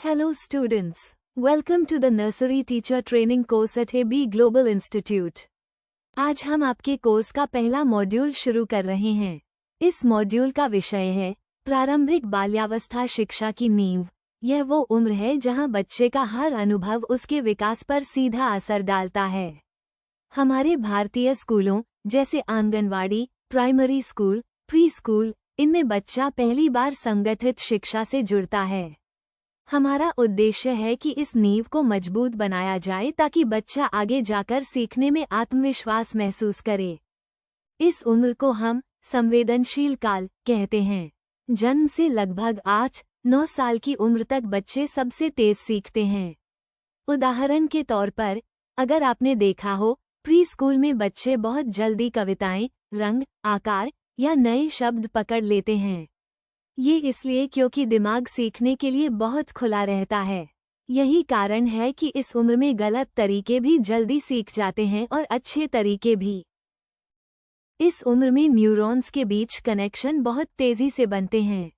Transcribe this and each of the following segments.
Hello students, welcome to the Nursery Teacher Training course at AB Global Institute. आज हम आपके course का पहला मॉड्यूल शुरू कर रहे हैं। इस मॉड्यूल का विषय है प्रारंभिक बाल्यावस्था शिक्षा की नींव। यह वो उम्र है जहां बच्चे का हर अनुभव उसके विकास पर सीधा असर डालता है। हमारे भारतीय स्कूलों जैसे anganwadi, primary school, pre school, इनमें बच्चा पहली बार संगठित शिक्षा से जुड़ता है। हमारा उद्देश्य है कि इस नींव को मजबूत बनाया जाए ताकि बच्चा आगे जाकर सीखने में आत्मविश्वास महसूस करे। इस उम्र को हम संवेदनशील काल कहते हैं। जन्म से लगभग 8-9 साल की उम्र तक बच्चे सबसे तेज सीखते हैं। उदाहरण के तौर पर, अगर आपने देखा हो, प्री स्कूल में बच्चे बहुत जल्दी कविताएं, रंग, आकार या नए शब्द पकड़ लेते हैं। ये इसलिए क्योंकि दिमाग सीखने के लिए बहुत खुला रहता है। यही कारण है कि इस उम्र में गलत तरीके भी जल्दी सीख जाते हैं और अच्छे तरीके भी। इस उम्र में न्यूरॉन्स के बीच कनेक्शन बहुत तेजी से बनते हैं।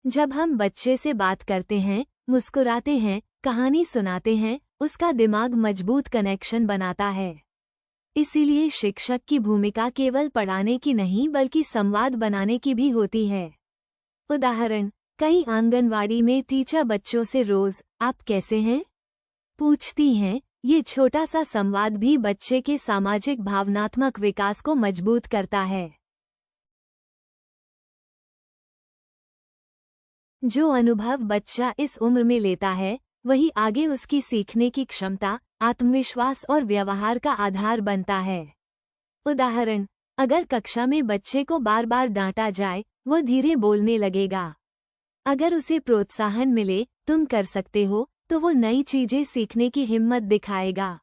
जब हम बच्चे से बात करते हैं, मुस्कुराते हैं, कहानी सुनाते हैं, उसका दिमाग मजबूत कनेक्शन बनाता है। इसीलिए शिक्षक की भूमिका केवल पढ़ाने की नहीं बल्कि संवाद बनाने की भी होती है। उदाहरण, कई आंगनवाड़ी में टीचर बच्चों से रोज "आप कैसे हैं?" पूछती हैं। ये छोटा सा संवाद भी बच्चे के सामाजिक भावनात्मक विकास को मजबूत करता है। जो अनुभव बच्चा इस उम्र में लेता है, वही आगे उसकी सीखने की क्षमता, आत्मविश्वास और व्यवहार का आधार बनता है। उदाहरण, अगर कक्षा में बच्चे को बार बार डांटा जाए, वो धीरे बोलने लगेगा। अगर उसे प्रोत्साहन मिले, "तुम कर सकते हो", तो वो नई चीजें सीखने की हिम्मत दिखाएगा।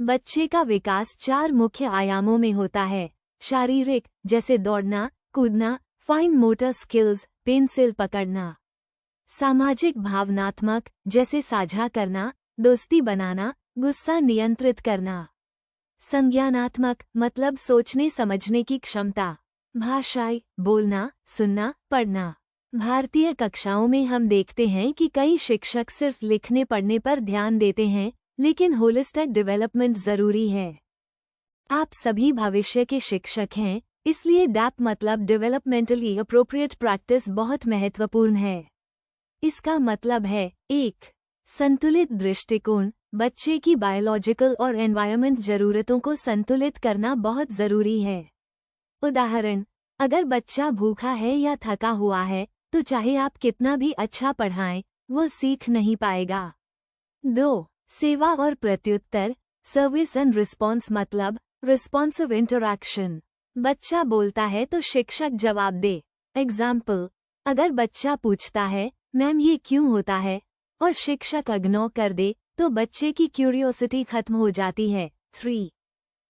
बच्चे का विकास 4 मुख्य आयामों में होता है। शारीरिक, जैसे दौड़ना, कूदना, फाइन मोटर स्किल्स, पेंसिल पकड़ना। सामाजिक भावनात्मक, जैसे साझा करना, दोस्ती बनाना, गुस्सा नियंत्रित करना। संज्ञानात्मक, मतलब सोचने समझने की क्षमता। भाषाई, बोलना, सुनना, पढ़ना। भारतीय कक्षाओं में हम देखते हैं कि कई शिक्षक सिर्फ लिखने पढ़ने पर ध्यान देते हैं, लेकिन होलिस्टिक डेवलपमेंट जरूरी है। आप सभी भविष्य के शिक्षक हैं, इसलिए डैप मतलब डेवलपमेंटली अप्रोप्रिएट प्रैक्टिस बहुत महत्वपूर्ण है। इसका मतलब है 1. संतुलित दृष्टिकोण। बच्चे की बायोलॉजिकल और एनवायरनमेंट जरूरतों को संतुलित करना बहुत जरूरी है। उदाहरण, अगर बच्चा भूखा है या थका हुआ है, तो चाहे आप कितना भी अच्छा पढ़ाएं, वो सीख नहीं पाएगा। 2. सेवा और प्रत्युत्तर। सर्विस एंड रिस्पॉन्स मतलब रिस्पॉन्सिव इंटरैक्शन। बच्चा बोलता है तो शिक्षक जवाब दे। एग्जाम्पल, अगर बच्चा पूछता है, "मैम ये क्यों होता है?" और शिक्षक इग्नोर कर दे, तो बच्चे की क्यूरियोसिटी खत्म हो जाती है। 3.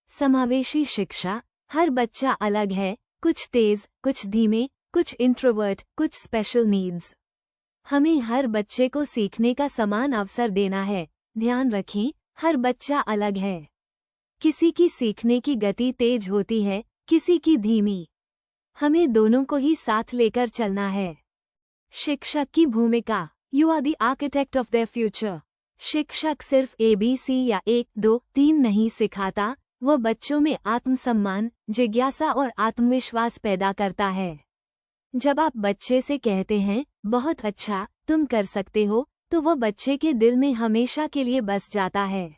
समावेशी शिक्षा। हर बच्चा अलग है, कुछ तेज, कुछ धीमे, कुछ इंट्रोवर्ट, कुछ स्पेशल नीड्स। हमें हर बच्चे को सीखने का समान अवसर देना है। ध्यान रखें, हर बच्चा अलग है। किसी की सीखने की गति तेज होती है, किसी की धीमी। हमें दोनों को ही साथ लेकर चलना है। शिक्षक की भूमिका। You are the architect of their future. शिक्षक सिर्फ ABC या 1, 2, 3 नहीं सिखाता, वह बच्चों में आत्मसम्मान, जिज्ञासा और आत्मविश्वास पैदा करता है। जब आप बच्चे से कहते हैं, "बहुत अच्छा, तुम कर सकते हो", तो वह बच्चे के दिल में हमेशा के लिए बस जाता है।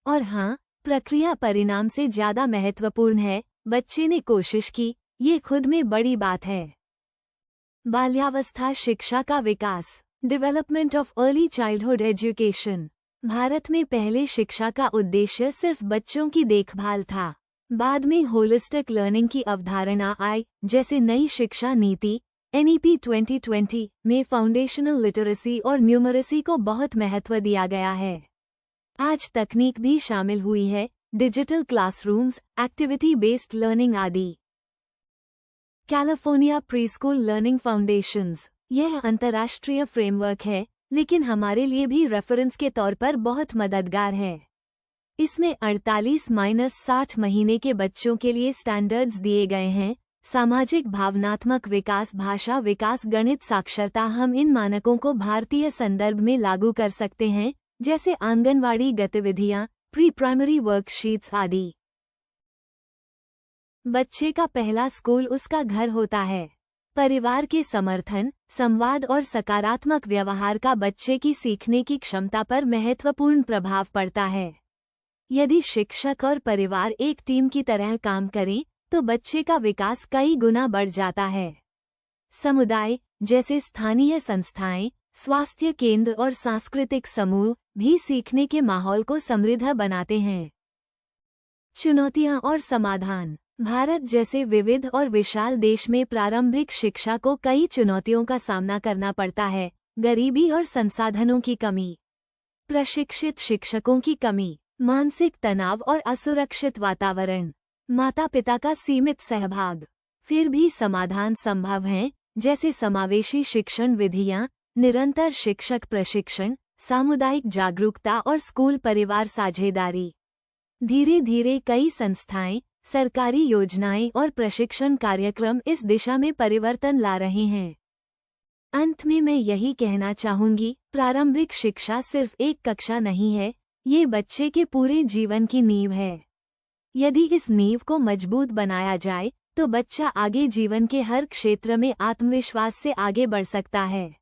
और हाँ, प्रक्रिया परिणाम से ज्यादा महत्वपूर्ण है। बच्चे ने कोशिश की, ये खुद में बड़ी बात है। बाल्यावस्था शिक्षा का विकास। Development of early childhood education. Bharat में पहले शिक्षा का उद्देश्य सिर्फ बच्चों की देखभाल था। बाद में होलिस्टिक लर्निंग की अवधारणा आई, जैसे नई शिक्षा नीति NEP 2020 में फाउंडेशनल लिटरेसी और न्यूमरेसी को बहुत महत्व दिया गया है। आज तकनीक भी शामिल हुई है, digital classrooms, activity based learning आदि। California preschool learning foundations. यह अंतर्राष्ट्रीय फ्रेमवर्क है, लेकिन हमारे लिए भी रेफरेंस के तौर पर बहुत मददगार है। इसमें 48-60 महीने के बच्चों के लिए स्टैंडर्ड्स दिए गए हैं, सामाजिक भावनात्मक विकास, भाषा विकास, गणित, साक्षरता। हम इन मानकों को भारतीय संदर्भ में लागू कर सकते हैं, जैसे आंगनवाड़ी गतिविधियां, प्री प्राइमरी वर्कशीट्स आदि। बच्चे का पहला स्कूल उसका घर होता है। परिवार के समर्थन, संवाद और सकारात्मक व्यवहार का बच्चे की सीखने की क्षमता पर महत्वपूर्ण प्रभाव पड़ता है। यदि शिक्षक और परिवार एक टीम की तरह काम करें, तो बच्चे का विकास कई गुना बढ़ जाता है। समुदाय, जैसे स्थानीय संस्थाएं, स्वास्थ्य केंद्र और सांस्कृतिक समूह, भी सीखने के माहौल को समृद्ध बनाते हैं। चुनौतियां और समाधान। भारत जैसे विविध और विशाल देश में प्रारंभिक शिक्षा को कई चुनौतियों का सामना करना पड़ता है। गरीबी और संसाधनों की कमी, प्रशिक्षित शिक्षकों की कमी, मानसिक तनाव और असुरक्षित वातावरण, माता-पिता का सीमित सहभाग। फिर भी समाधान संभव हैं, जैसे समावेशी शिक्षण विधियां, निरंतर शिक्षक प्रशिक्षण, सामुदायिक जागरूकता और स्कूल परिवार साझेदारी। धीरे धीरे कई संस्थाएं, सरकारी योजनाएं और प्रशिक्षण कार्यक्रम इस दिशा में परिवर्तन ला रहे हैं। अंत में मैं यही कहना चाहूंगी, प्रारंभिक शिक्षा सिर्फ एक कक्षा नहीं है, ये बच्चे के पूरे जीवन की नींव है। यदि इस नींव को मजबूत बनाया जाए, तो बच्चा आगे जीवन के हर क्षेत्र में आत्मविश्वास से आगे बढ़ सकता है।